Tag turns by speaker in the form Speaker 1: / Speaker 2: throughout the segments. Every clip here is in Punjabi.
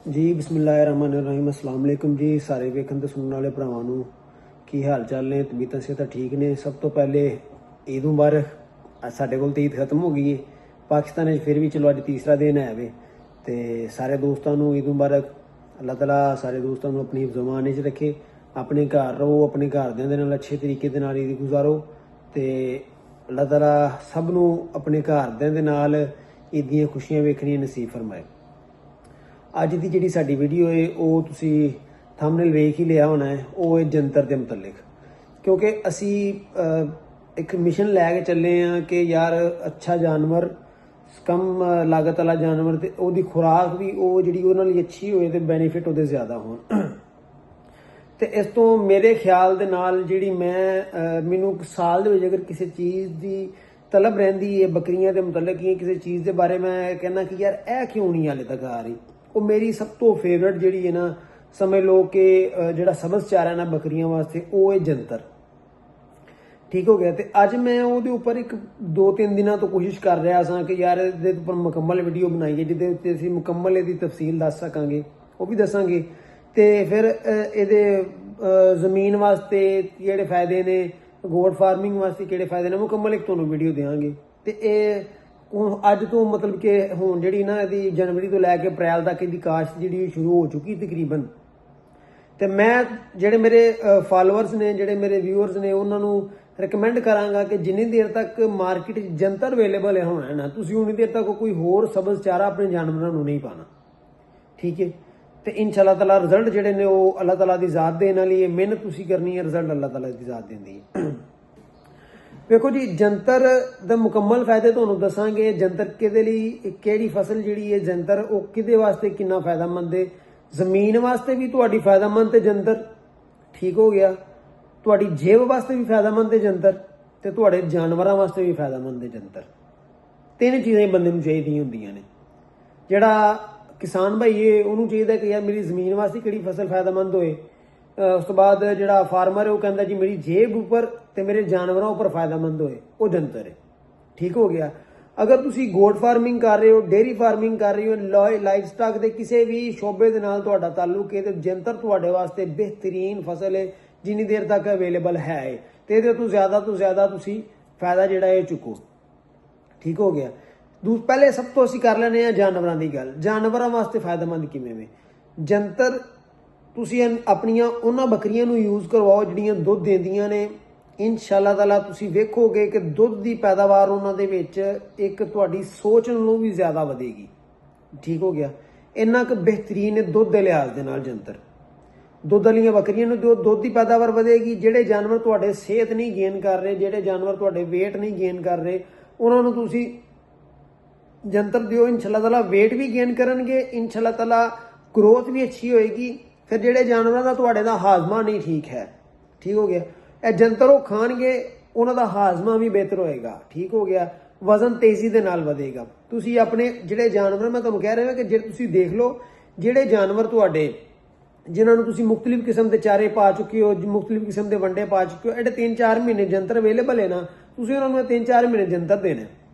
Speaker 1: जी बिस्मिल्लाहिर्रहमानिर्रहीम अस्सलाम वालेकुम जी। सारे वेखन ते सुनने वाले भरावां नूं की हाल चाल ने, तबीयतां सेहतां ठीक ने। सब तो पहले ईद मुबारक। अज साडे कोल ते ईद खत्म हो गई है, पाकिस्तान फिर भी चलो अज तीसरा दिन है वे। ते सारे दोस्तां नूं ईद मुबारक। अल्लाह ताला सारे दोस्तां नूं अपनी ज़ुबान च रखे, अपने घर रहो, अपने घरदियां दे नाल अच्छे तरीके दे नाल ईद गुजारो। ते अल्लाह ताला सब नूं अपने घरदियां दे नाल ईद दियां खुशियां वेखणियां नसीब फरमाए। ਅੱਜ ਦੀ ਜਿਹੜੀ ਸਾਡੀ ਵੀਡੀਓ ਹੈ ਉਹ ਤੁਸੀਂ ਥੰਬਨੇਲ ਵੇਖ ਹੀ ਲਿਆ ਹੋਣਾ ਹੈ, ਉਹ ਹੈ ਜੰਤਰ ਦੇ ਮੁਤਲਕ। ਕਿਉਂਕਿ ਅਸੀਂ ਇੱਕ ਮਿਸ਼ਨ ਲੈ ਕੇ ਚੱਲੇ ਹਾਂ ਕਿ ਯਾਰ ਅੱਛਾ ਜਾਨਵਰ, ਕਮ ਲਾਗਤ ਵਾਲਾ ਜਾਨਵਰ, ਤੇ ਉਹਦੀ ਖੁਰਾਕ ਵੀ ਉਹ ਜਿਹੜੀ ਉਹਨਾਂ ਲਈ ਅੱਛੀ ਹੋਏ ਤੇ ਬੈਨੀਫਿਟ ਉਹਦੇ ਜ਼ਿਆਦਾ ਹੋਣ। ਤੇ ਇਸ ਤੋਂ ਮੇਰੇ ਖਿਆਲ ਦੇ ਨਾਲ ਜਿਹੜੀ ਮੈਨੂੰ ਸਾਲ ਦੇ ਵਿੱਚ ਅਗਰ ਕਿਸੇ ਚੀਜ਼ ਦੀ ਤਲਬ ਰਹਿੰਦੀ ਹੈ ਬੱਕਰੀਆਂ ਦੇ ਮੁਤਲਕ ਜਾਂ ਕਿਸੇ ਚੀਜ਼ ਦੇ ਬਾਰੇ, ਮੈਂ ਕਹਿੰਦਾ ਕਿ ਯਾਰ ਇਹ ਕਿਉਂ ਨਹੀਂ ਹਾਲੇ ਤੱਕ ਆ ਰਹੀ। ਉਹ ਮੇਰੀ ਸਭ ਤੋਂ ਫੇਵਰਟ ਜਿਹੜੀ ਹੈ ਨਾ, ਸਮਝ ਲਓ ਕਿ ਜਿਹੜਾ ਸਬਜ਼ ਚਾਰਾ ਹੈ ਨਾ ਬੱਕਰੀਆਂ ਵਾਸਤੇ, ਉਹ ਹੈ ਜੰਤਰ। ਠੀਕ ਹੋ ਗਿਆ। ਤੇ ਅੱਜ ਮੈਂ ਉਹਦੇ ਉੱਪਰ ਇੱਕ 2-3 ਦਿਨਾਂ ਤੋਂ ਕੋਸ਼ਿਸ਼ ਕਰ ਰਿਹਾ ਸਾਂ ਕਿ ਯਾਰ ਇਹਦੇ ਉੱਪਰ ਮੁਕੰਮਲ ਵੀਡੀਓ ਬਣਾਈਏ, ਜਿਹਦੇ ਉੱਤੇ ਅਸੀਂ ਮੁਕੰਮਲ ਇਹਦੀ ਤਫਸੀਲ ਦੱਸ ਸਕਾਂਗੇ, ਉਹ ਵੀ ਦੱਸਾਂਗੇ। ਤੇ ਫਿਰ ਇਹਦੇ ਜ਼ਮੀਨ ਵਾਸਤੇ ਜਿਹੜੇ ਫਾਇਦੇ ਨੇ, ਗੋਟ ਫਾਰਮਿੰਗ ਵਾਸਤੇ ਕਿਹੜੇ ਫਾਇਦੇ ਨੇ, ਮੁਕੰਮਲ ਇੱਕ ਤੁਹਾਨੂੰ ਵੀਡੀਓ ਦੇਵਾਂਗੇ। ਤੇ ਇਹ ਅੱਜ ਤੋਂ ਮਤਲਬ ਕਿ ਹੁਣ ਜਿਹੜੀ ਨਾ ਇਹਦੀ ਜਨਵਰੀ ਤੋਂ ਲੈ ਕੇ ਅਪ੍ਰੈਲ ਤੱਕ ਇਹਦੀ ਕਾਸ਼ਤ ਜਿਹੜੀ ਸ਼ੁਰੂ ਹੋ ਚੁੱਕੀ ਤਕਰੀਬਨ। ਤੇ ਮੈਂ ਜਿਹੜੇ ਮੇਰੇ ਫਾਲੋਅਰਸ ਨੇ, ਜਿਹੜੇ ਮੇਰੇ ਵਿਊਅਰਸ ਨੇ, ਉਹਨਾਂ ਨੂੰ ਰਿਕਮੈਂਡ ਕਰਾਂਗਾ ਕਿ ਜਿੰਨੀ ਦੇਰ ਤੱਕ ਮਾਰਕੀਟ 'ਚ ਜੰਤਰ ਅਵੇਲੇਬਲ ਹੋਣਾ ਨਾ, ਤੁਸੀਂ ਉਨੀ ਦੇਰ ਤੱਕ ਕੋਈ ਹੋਰ ਸਬਜ਼ ਚਾਰਾ ਆਪਣੇ ਜਾਨਵਰਾਂ ਨੂੰ ਨਹੀਂ ਪਾਣਾ। ਠੀਕ ਹੈ। ਤੇ ਇਨਸ਼ਾ ਤਾਲਾ ਰਿਜ਼ਲਟ ਜਿਹੜੇ ਨੇ ਉਹ ਅੱਲਾਹ ਤਾਲਾ ਦੀ ਜ਼ਾਤ ਦੇਣ ਵਾਲੀ ਹੈ। ਮਿਹਨਤ ਤੁਸੀਂ ਕਰਨੀ ਹੈ, ਰਿਜ਼ਲਟ ਅੱਲਾਹ ਤਾਲਾ ਦੀ ਜ਼ਾਤ ਦਿੰਦੀ ਹੈ। ਵੇਖੋ ਜੀ, ਜੰਤਰ ਦੇ ਮੁਕੰਮਲ ਫਾਇਦੇ ਤੁਹਾਨੂੰ ਦੱਸਾਂਗੇ। ਜੰਤਰ ਕਿਹਦੇ ਲਈ, ਕਿਹੜੀ ਫਸਲ ਜਿਹੜੀ ਹੈ ਜੰਤਰ ਉਹ ਕਿਹਦੇ ਵਾਸਤੇ ਕਿੰਨਾ ਫਾਇਦਾਮੰਦ ਹੈ। ਜ਼ਮੀਨ ਵਾਸਤੇ ਵੀ ਤੁਹਾਡੀ ਫਾਇਦਾਮੰਦ ਹੈ ਜੰਤਰ। ਠੀਕ ਹੋ ਗਿਆ। ਤੁਹਾਡੀ ਜੇਬ ਵਾਸਤੇ ਵੀ ਫਾਇਦਾਮੰਦ ਹੈ ਜੰਤਰ, ਤੇ ਤੁਹਾਡੇ ਜਾਨਵਰਾਂ ਵਾਸਤੇ ਵੀ ਫਾਇਦਾਮੰਦ ਹੈ ਜੰਤਰ। ਤਿੰਨ ਚੀਜ਼ਾਂ ਬੰਦੇ ਨੂੰ ਚਾਹੀਦੀਆਂ ਹੁੰਦੀਆਂ ਨੇ। ਜਿਹੜਾ ਕਿਸਾਨ ਭਾਈ ਹੈ ਉਹਨੂੰ ਚਾਹੀਦਾ ਕਿ ਯਾਰ ਮੇਰੀ ਜ਼ਮੀਨ ਵਾਸਤੇ ਕਿਹੜੀ ਫਸਲ ਫਾਇਦਾਮੰਦ ਹੋਏ। ਉਸ ਤੋਂ ਬਾਅਦ ਜਿਹੜਾ ਫਾਰਮਰ ਹੈ ਉਹ ਕਹਿੰਦਾ ਜੀ ਮੇਰੀ ਜੇਬ ਉੱਪਰ ਤੇ ਮੇਰੇ ਜਾਨਵਰਾਂ ਉੱਪਰ ਫਾਇਦਾਮੰਦ ਹੋਏ, ਉਹ ਜੰਤਰ ਹੈ। ਠੀਕ ਹੋ ਗਿਆ। ਅਗਰ ਤੁਸੀਂ ਗੋਟ ਫਾਰਮਿੰਗ ਕਰ ਰਹੇ ਹੋ, ਡੇਅਰੀ ਫਾਰਮਿੰਗ ਕਰ ਰਹੇ ਹੋ, ਲਾਈਵ ਸਟਾਕ ਦੇ ਕਿਸੇ ਵੀ ਸ਼ੋਬੇ ਦੇ ਨਾਲ ਤੁਹਾਡਾ ਤਾਲੁਕ ਹੈ, ਤੇ ਜੰਤਰ ਤੁਹਾਡੇ ਵਾਸਤੇ ਬਿਹਤਰੀਨ ਫਸਲ ਹੈ ਜਿੰਨੀ ਦੇਰ ਤੱਕ ਅਵੇਲੇਬਲ ਹੈ। ਤੇ ਇਹਦੇ ਤੋਂ ਜ਼ਿਆਦਾ ਤੁਸੀਂ ਫਾਇਦਾ ਜਿਹੜਾ ਇਹ ਚੁੱਕੋ। ਠੀਕ ਹੋ ਗਿਆ। ਪਹਿਲੇ ਸਭ ਤੋਂ ਅਸੀਂ ਕਰ ਲੈਂਦੇ ਹਾਂ ਜਾਨਵਰਾਂ ਦੀ ਗੱਲ। ਜਾਨਵਰਾਂ ਵਾਸਤੇ ਫਾਇਦਾਮੰਦ ਕਿਵੇਂ ਵੇ ਜੰਤਰ? ਤੁਸੀਂ ਆਪਣੀਆਂ ਉਹਨਾਂ ਬੱਕਰੀਆਂ ਨੂੰ ਯੂਜ਼ ਕਰਵਾਓ ਜਿਹੜੀਆਂ ਦੁੱਧ ਦਿੰਦੀਆਂ ਨੇ। ਇਨਸ਼ਾ ਤਾਲਾ ਤੁਸੀਂ ਵੇਖੋਗੇ ਕਿ ਦੁੱਧ ਦੀ ਪੈਦਾਵਾਰ ਉਹਨਾਂ ਦੇ ਵਿੱਚ ਇੱਕ ਤੁਹਾਡੀ ਸੋਚ ਨਾਲੋਂ ਵੀ ਜ਼ਿਆਦਾ ਵਧੇਗੀ। ਠੀਕ ਹੋ ਗਿਆ। ਇੰਨਾ ਕੁ ਬੇਹਤਰੀਨ ਹੈ ਦੁੱਧ ਦੇ ਲਿਹਾਜ਼ ਦੇ ਨਾਲ ਜੰਤਰ। ਦੁੱਧ ਵਾਲੀਆਂ ਬੱਕਰੀਆਂ ਨੂੰ ਜੋ ਦੁੱਧ ਦੀ ਪੈਦਾਵਾਰ ਵਧੇਗੀ। ਜਿਹੜੇ ਜਾਨਵਰ ਤੁਹਾਡੇ ਸਿਹਤ ਨਹੀਂ ਗੇਨ ਕਰ ਰਹੇ, ਜਿਹੜੇ ਜਾਨਵਰ ਤੁਹਾਡੇ ਵੇਟ ਨਹੀਂ ਗੇਨ ਕਰ ਰਹੇ, ਉਹਨਾਂ ਨੂੰ ਤੁਸੀਂ ਜੰਤਰ ਦਿਓ। ਇਨਸ਼ਾ ਤਾਲਾ ਵੇਟ ਵੀ ਗੇਨ ਕਰਨਗੇ, ਇਨਸ਼ਾ ਤਾਲਾ ਗਰੋਥ ਵੀ ਅੱਛੀ ਹੋਏਗੀ। ਫਿਰ ਜਿਹੜੇ ਜਾਨਵਰਾਂ ਦਾ ਤੁਹਾਡੇ ਦਾ ਹਾਜ਼ਮਾ ਨਹੀਂ ਠੀਕ ਹੈ, ਠੀਕ ਹੋ ਗਿਆ, ਇਹ ਜੰਤਰ ਉਹ ਖਾਣਗੇ, ਉਹਨਾਂ ਦਾ ਹਾਜ਼ਮਾ ਵੀ ਬਿਹਤਰ ਹੋਏਗਾ। ਠੀਕ ਹੋ ਗਿਆ। ਵਜ਼ਨ ਤੇਜ਼ੀ ਦੇ ਨਾਲ ਵਧੇਗਾ। ਤੁਸੀਂ ਆਪਣੇ ਜਿਹੜੇ ਜਾਨਵਰ, ਮੈਂ ਤੁਹਾਨੂੰ ਕਹਿ ਰਿਹਾ ਕਿ ਜੇ ਤੁਸੀਂ ਦੇਖ ਲਓ ਜਿਹੜੇ ਜਾਨਵਰ ਤੁਹਾਡੇ ਜਿਨ੍ਹਾਂ ਨੂੰ ਤੁਸੀਂ ਮੁਖਤਲਿਫ ਕਿਸਮ ਦੇ ਚਾਰੇ ਪਾ ਚੁੱਕੇ ਹੋ, ਮੁਖਤਲਿਫ ਕਿਸਮ ਦੇ ਵੰਡੇ ਪਾ ਚੁੱਕੇ ਹੋ, ਇਹਦੇ 3-4 ਮਹੀਨੇ ਜੰਤਰ ਅਵੇਲੇਬਲ ਹੈ ਨਾ, ਤੁਸੀਂ ਉਹਨਾਂ ਨੂੰ 3-4 ਮਹੀਨੇ ਜੰਤਰ ਦੇਣਾ।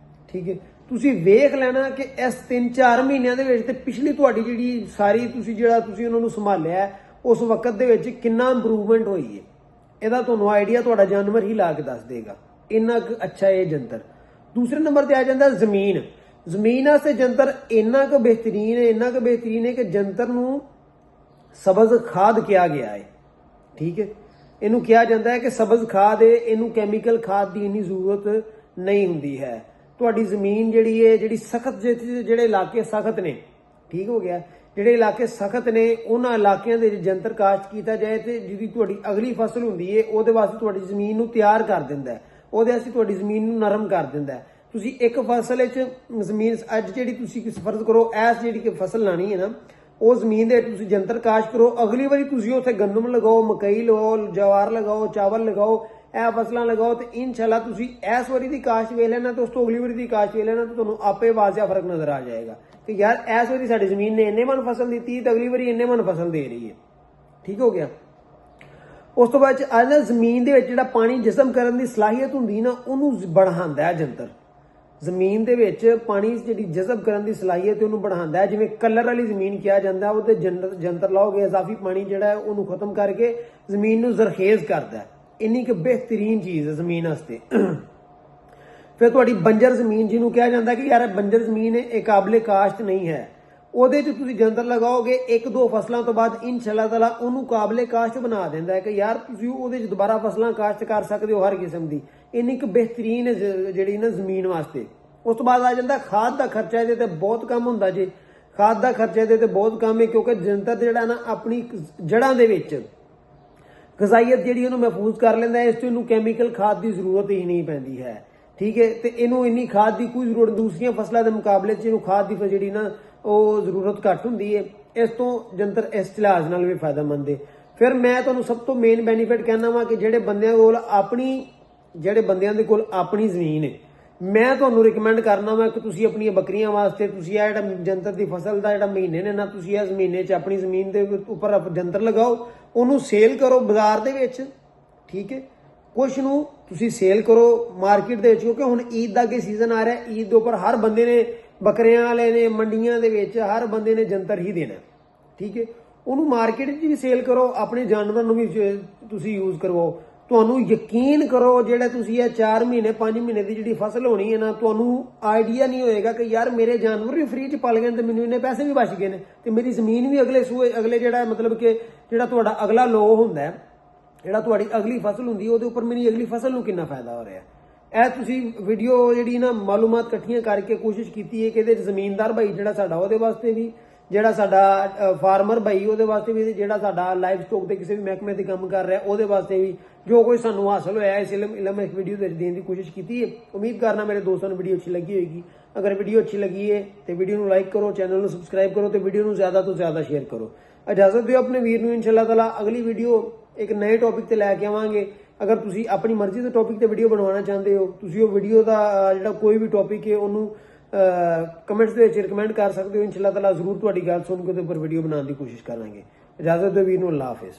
Speaker 1: ਠੀਕ ਹੈ। ਤੁਸੀਂ ਵੇਖ ਲੈਣਾ ਕਿ ਇਸ 3-4 ਮਹੀਨਿਆਂ ਦੇ ਵਿੱਚ ਤੇ ਪਿਛਲੀ ਤੁਹਾਡੀ ਜਿਹੜੀ ਸਾਰੀ ਤੁਸੀਂ ਉਹਨਾਂ ਨੂੰ ਸੰਭਾਲਿਆ ਉਸ ਵਕਤ ਦੇ ਵਿੱਚ ਕਿੰਨਾ ਇੰਪਰੂਵਮੈਂਟ ਹੋਈ ਹੈ, ਇਹਦਾ ਤੁਹਾਨੂੰ ਆਈਡੀਆ ਤੁਹਾਡਾ ਜਾਨਵਰ ਹੀ ਲਾ ਕੇ ਦੱਸ ਦੇਗਾ। ਇੰਨਾ ਕੁ ਅੱਛਾ ਇਹ ਜੰਤਰ। ਦੂਸਰੇ ਨੰਬਰ ਤੇ ਆ ਜਾਂਦਾ ਜ਼ਮੀਨ। ਜ਼ਮੀਨ ਵਾਸਤੇ ਜੰਤਰ ਇੰਨਾ ਕੁ ਬੇਹਤਰੀਨ ਹੈ ਕਿ ਜੰਤਰ ਨੂੰ ਸਬਜ਼ ਖਾਦ ਕਿਹਾ ਗਿਆ ਹੈ। ਠੀਕ ਹੈ। ਇਹਨੂੰ ਕਿਹਾ ਜਾਂਦਾ ਹੈ ਕਿ ਸਬਜ਼ ਖਾਦ ਹੈ, ਇਹਨੂੰ ਕੈਮੀਕਲ ਖਾਦ ਦੀ ਇੰਨੀ ਜ਼ਰੂਰਤ ਨਹੀਂ ਹੁੰਦੀ ਹੈ। ਤੁਹਾਡੀ ਜ਼ਮੀਨ ਜਿਹੜੀ ਹੈ, ਜਿਹੜੀ ਸਖਤ, ਜਿਹੜੇ ਇਲਾਕੇ ਸਖਤ ਨੇ, ਠੀਕ ਹੋ ਗਿਆ, ਜਿਹੜੇ ਇਲਾਕੇ ਸਖਤ ਨੇ ਉਹਨਾਂ ਇਲਾਕਿਆਂ ਦੇ ਜੰਤਰ ਕਾਸ਼ਤ ਕੀਤਾ ਜਾਏ ਤੇ ਜਿਹੜੀ ਤੁਹਾਡੀ ਅਗਲੀ ਫਸਲ ਹੁੰਦੀ ਹੈ ਉਹਦੇ ਵਾਸਤੇ ਤੁਹਾਡੀ ਜ਼ਮੀਨ ਨੂੰ ਤਿਆਰ ਕਰ ਦਿੰਦਾ ਹੈ, ਉਹਦੇ ਵਾਸਤੇ ਤੁਹਾਡੀ ਜ਼ਮੀਨ ਨੂੰ ਨਰਮ ਕਰ ਦਿੰਦਾ ਹੈ। ਤੁਸੀਂ ਇੱਕ ਫਸਲ ਵਿੱਚ ਜ਼ਮੀਨ ਅੱਜ ਜਿਹੜੀ ਤੁਸੀਂ ਫਰਜ਼ ਕਰੋ ਐਸ ਜਿਹੜੀ ਫਸਲ ਲਾਣੀ ਹੈ ਨਾ, ਉਹ ਜ਼ਮੀਨ ਦੇ ਤੁਸੀਂ ਜੰਤਰ ਕਾਸ਼ਤ ਕਰੋ। ਅਗਲੀ ਵਾਰੀ ਤੁਸੀਂ ਉੱਥੇ ਗੰਦਮ ਲਗਾਓ, ਮਕਈ ਲਗਾਓ, ਜਵਾਰ ਲਗਾਓ, ਚਾਵਲ ਲਗਾਓ, ਇਹ ਫਸਲਾਂ ਲਗਾਓ, ਤੇ ਇਨਸ਼ਾਅੱਲਾ ਤੁਸੀਂ ਇਸ ਵਾਰੀ ਦੀ ਕਾਸ਼ਤ ਵੇਖ ਲੈਣਾ ਤੇ ਉਸ ਤੋਂ ਅਗਲੀ ਵਾਰੀ ਦੀ ਕਾਸ਼ਤ ਵੇਖ ਲੈਣਾ, ਤੇ ਤੁਹਾਨੂੰ ਆਪੇ ਵਾਜ਼ਿਆ ਫਰਕ ਨਜ਼ਰ ਆ ਜਾਏਗਾ ਕਿ ਯਾਰ ਇਸ ਵਾਰੀ ਸਾਡੀ ਜ਼ਮੀਨ ਨੇ ਇੰਨੇ ਮਨ ਫਸਲ ਦਿੱਤੀ ਤੇ ਅਗਲੀ ਵਾਰੀ ਇੰਨੇ ਮਨ ਫਸਲ ਦੇ ਰਹੀ ਹੈ। ਠੀਕ ਹੋ ਗਿਆ। ਉਸ ਤੋਂ ਬਾਅਦ ਅੱਜ ਜ਼ਮੀਨ ਦੇ ਵਿੱਚ ਜਿਹੜਾ ਪਾਣੀ ਜਿਸਮ ਕਰਨ ਦੀ ਸਲਾਹੀਅਤ ਹੁੰਦੀ ਨਾ, ਉਹਨੂੰ बढ़ाਉਂਦਾ ਹੈ ਜੰਤਰ। ਜ਼ਮੀਨ ਦੇ ਵਿੱਚ ਪਾਣੀ ਜਿਹੜੀ ਜਜ਼ਬ ਕਰਨ ਦੀ ਸਲਾਹੀਅਤ ਉਹਨੂੰ बढ़ाਉਂਦਾ ਹੈ। ਜਿਵੇਂ ਕਲਰ ਵਾਲੀ ਜ਼ਮੀਨ ਕਿਹਾ ਜਾਂਦਾ, ਉਹਦੇ ਜੰਤਰ ਲਾਓਗੇ ਇਜ਼ਾਫੀ ਪਾਣੀ ਜਿਹੜਾ ਹੈ ਉਹਨੂੰ ਖਤਮ ਕਰਕੇ ਜ਼ਮੀਨ ਨੂੰ ਜ਼ਰਖੇਜ਼ ਕਰਦਾ ਹੈ। ਇੰਨੀ ਕਿ ਬਿਹਤਰੀਨ ਚੀਜ਼ ਹੈ ਜ਼ਮੀਨ ਵਾਸਤੇ। ਫਿਰ ਤੁਹਾਡੀ ਬੰਜਰ ਜ਼ਮੀਨ ਜਿਹਨੂੰ ਕਿਹਾ ਜਾਂਦਾ ਕਿ ਯਾਰ ਬੰਜਰ ਜ਼ਮੀਨ ਹੈ, ਇਹ ਕਾਬਲੇ ਕਾਸ਼ਤ ਨਹੀਂ ਹੈ, ਉਹਦੇ 'ਚ ਤੁਸੀਂ ਜੰਤਰ ਲਗਾਓਗੇ 1-2 ਫਸਲਾਂ ਤੋਂ ਬਾਅਦ ਇਨਸ਼ਾਅੱਲਾ ਤਾਲਾ ਉਹਨੂੰ ਕਾਬਲੇ ਕਾਸ਼ਤ ਬਣਾ ਦਿੰਦਾ ਹੈ ਕਿ ਯਾਰ ਤੁਸੀਂ ਉਹਦੇ 'ਚ ਦੁਬਾਰਾ ਫਸਲਾਂ ਕਾਸ਼ਤ ਕਰ ਸਕਦੇ ਹੋ ਹਰ ਕਿਸਮ ਦੀ। ਇੰਨੀ ਕੁ ਬਿਹਤਰੀਨ ਜਿਹੜੀ ਨਾ ਜ਼ਮੀਨ ਵਾਸਤੇ। ਉਸ ਤੋਂ ਬਾਅਦ ਆ ਜਾਂਦਾ ਖਾਦ ਦਾ ਖਰਚਾ। ਇਹਦੇ ਤੇ ਬਹੁਤ ਕੰਮ ਹੁੰਦਾ ਜੀ, ਖਾਦ ਦਾ ਖਰਚਾ ਇਹਦੇ ਤੇ ਬਹੁਤ ਕੰਮ ਹੈ, ਕਿਉਂਕਿ ਜੰਤਰ ਜਿਹੜਾ ਨਾ ਆਪਣੀ ਜੜ੍ਹਾਂ ਦੇ ਵਿੱਚ ਗਜ਼ਾਈਅਤ ਜਿਹੜੀ ਉਹਨੂੰ ਮਹਿਫੂਜ਼ ਕਰ ਲੈਂਦਾ ਹੈ। ਇਸ ਤੋਂ ਇਹਨੂੰ ਕੈਮੀਕਲ ਖਾਦ ਦੀ ਜ਼ਰੂਰਤ ਹੀ ਨਹੀਂ ਪੈਂਦੀ ਹੈ, ਠੀਕ ਹੈ। ਤੇ ਇਹਨੂੰ ਇੰਨੀ ਖਾਦ ਦੀ ਕੋਈ ਜ਼ਰੂਰਤ ਦੂਸਰੀਆਂ ਫਸਲਾਂ ਦੇ ਮੁਕਾਬਲੇ 'ਚ ਇਹਨੂੰ ਖਾਦ ਦੀ ਜਿਹੜੀ ਨਾ ਉਹ ਜ਼ਰੂਰਤ ਘੱਟ ਹੁੰਦੀ ਹੈ। ਇਸ ਤੋਂ ਜੰਤਰ ਇਸ ਲਿਹਾਜ਼ ਨਾਲ ਵੀ ਫਾਇਦੇਮੰਦ ਹੈ। ਫਿਰ ਮੈਂ ਤੁਹਾਨੂੰ ਸਭ ਤੋਂ ਮੇਨ ਬੈਨੀਫਿਟ ਕਹਿਣਾ ਵਾ ਕਿ ਜਿਹੜੇ ਬੰਦਿਆਂ ਦੇ ਕੋਲ ਆਪਣੀ ਜ਼ਮੀਨ ਹੈ, ਮੈਂ ਤੁਹਾਨੂੰ ਰਿਕਮੈਂਡ ਕਰਨਾ ਵਾ ਕਿ ਤੁਸੀਂ ਆਪਣੀਆਂ ਬੱਕਰੀਆਂ ਵਾਸਤੇ ਤੁਸੀਂ ਇਹ ਜਿਹੜਾ ਜੰਤਰ ਦੀ ਫਸਲ ਦਾ ਜਿਹੜਾ ਮਹੀਨੇ ਨੇ ਨਾ, ਤੁਸੀਂ ਇਸ ਮਹੀਨੇ 'ਚ ਆਪਣੀ ਜ਼ਮੀਨ ਦੇ ਉੱਪਰ ਜੰਤਰ ਲਗਾਓ, ਉਹਨੂੰ ਸੇਲ ਕਰੋ ਬਾਜ਼ਾਰ ਦੇ ਵਿੱਚ, ਠੀਕ ਹੈ। ਕੁਛ ਨੂੰ ਤੁਸੀਂ ਸੇਲ ਕਰੋ ਮਾਰਕੀਟ ਦੇ ਵਿੱਚ, ਕਿਉਂਕਿ ਹੁਣ ਈਦ ਦਾ ਅੱਗੇ ਸੀਜ਼ਨ ਆ ਰਿਹਾ। ਈਦ ਦੇ ਉੱਪਰ ਹਰ ਬੰਦੇ ਨੇ, ਬੱਕਰੀਆਂ ਵਾਲੇ ਨੇ, ਮੰਡੀਆਂ ਦੇ ਵਿੱਚ ਹਰ ਬੰਦੇ ਨੇ ਜੰਤਰ ਹੀ ਦੇਣਾ, ਠੀਕ ਹੈ। ਉਹਨੂੰ ਮਾਰਕੀਟ 'ਚ ਵੀ ਸੇਲ ਕਰੋ, ਆਪਣੇ ਜਾਨਵਰਾਂ ਨੂੰ ਵੀ ਤੁਸੀਂ ਯੂਜ਼ ਕਰਵਾਓ। ਤੁਹਾਨੂੰ ਯਕੀਨ ਕਰੋ ਜਿਹੜਾ ਤੁਸੀਂ ਇਹ 4 ਮਹੀਨੇ 5 ਮਹੀਨੇ ਦੀ ਜਿਹੜੀ ਫਸਲ ਹੋਣੀ ਹੈ ਨਾ, ਤੁਹਾਨੂੰ ਆਈਡੀਆ ਨਹੀਂ ਹੋਏਗਾ ਕਿ ਯਾਰ ਮੇਰੇ ਜਾਨਵਰ ਵੀ ਫ੍ਰੀ 'ਚ ਪਲ ਗਏ ਤੇ ਮੈਨੂੰ ਇੰਨੇ ਪੈਸੇ ਵੀ ਬਚ ਗਏ ਨੇ, ਤੇ ਮੇਰੀ ਜ਼ਮੀਨ ਵੀ ਅਗਲੇ ਜਿਹੜਾ ਮਤਲਬ ਕਿ ਜਿਹੜਾ ਤੁਹਾਡਾ ਅਗਲਾ ਲੋ ਹੁੰਦਾ ਹੈ, ਜਿਹੜਾ ਤੁਹਾਡੀ ਅਗਲੀ ਫਸਲ ਹੁੰਦੀ ਉਹਦੇ ਉੱਪਰ ਮੇਰੀ ਅਗਲੀ ਫਸਲ ਨੂੰ ਕਿੰਨਾ ਫਾਇਦਾ ਹੋ ਰਿਹਾ। ਇਹ ਤੁਸੀਂ ਵੀਡੀਓ ਜਿਹੜੀ ਨਾ ਮਾਲੂਮਾਤ ਇਕੱਠੀਆਂ ਕਰਕੇ ਕੋਸ਼ਿਸ਼ ਕੀਤੀ ਹੈ ਕਿ ਇਹਦੇ ਜ਼ਮੀਨਦਾਰ ਭਾਈ ਜਿਹੜਾ ਸਾਡਾ ਉਹਦੇ ਵਾਸਤੇ ਵੀ, ਜਿਹੜਾ ਸਾਡਾ ਫਾਰਮਰ ਭਾਈ ਉਹਦੇ ਵਾਸਤੇ ਵੀ, ਜਿਹੜਾ ਸਾਡਾ ਲਾਈਵ ਸਟਾਕ ਦੇ ਕਿਸੇ ਵੀ ਮਹਿਕਮੇ ਤੇ ਕੰਮ ਕਰ ਰਿਹਾ ਉਹਦੇ ਵਾਸਤੇ ਵੀ, ਜੋ ਕੋਈ ਸਾਨੂੰ ਹਾਸਲ ਹੋਇਆ ਇਸ ਇਲਮ ਇਸ ਵੀਡੀਓ ਦੇ ਦੇਣ ਦੀ ਕੋਸ਼ਿਸ਼ ਕੀਤੀ ਹੈ। ਉਮੀਦ ਕਰਨਾ ਮੇਰੇ ਦੋਸਤਾਂ ਨੂੰ ਵੀਡੀਓ ਅੱਛੀ ਲੱਗੀ ਹੋਏਗੀ। ਅਗਰ ਵੀਡੀਓ ਅੱਛੀ ਲੱਗੀ ਹੈ ਤੇ ਵੀਡੀਓ ਨੂੰ ਲਾਈਕ ਕਰੋ, ਚੈਨਲ ਨੂੰ ਸਬਸਕ੍ਰਾਈਬ ਕਰੋ ਤੇ ਵੀਡੀਓ ਨੂੰ ਜ਼ਿਆਦਾ ਤੋਂ ਜ਼ਿਆਦਾ ਸ਼ੇਅਰ ਕਰੋ। ਇਜਾਜ਼ਤ ਦਿਓ ਆਪਣੇ ਵੀਰ ਨੂੰ। ਇਨਸ਼ਾਅੱਲਾ ਤਾਲਾ ਅਗਲੀ ਵੀਡੀਓ ਇੱਕ ਨਵੇਂ ਟੌਪਿਕ ਤੇ ਲੈ ਕੇ ਆਵਾਂਗੇ। ਅਗਰ ਤੁਸੀਂ ਆਪਣੀ ਮਰਜ਼ੀ ਦੇ ਟੌਪਿਕ ਤੇ ਵੀਡੀਓ ਬਣਵਾਉਣਾ ਚਾਹੁੰਦੇ ਹੋ, ਤੁਸੀਂ ਉਹ ਵੀਡੀਓ ਦਾ ਜਿਹੜਾ ਕੋਈ ਵੀ ਟੌਪਿਕ ਹੈ ਉਹਨੂੰ ਕਮੈਂਟਸ ਦੇ ਵਿੱਚ ਰਿਕਮੈਂਡ ਕਰ ਸਕਦੇ ਹੋ। ਇਨਸ਼ਾਅੱਲਾ ਤਾਲਾ ਜ਼ਰੂਰ ਤੁਹਾਡੀ ਗੱਲ ਸੁਣ ਕੇ ਉਹਦੇ ਉੱਪਰ ਵੀਡੀਓ ਬਣਾਉਣ ਦੀ ਕੋਸ਼ਿਸ਼ ਕਰਾਂਗੇ। ਇਜਾਜ਼ਤ ਦਿਓ ਵੀਰ ਨੂੰ। ਅੱਲਾਹ ਹਾਫਿਜ਼।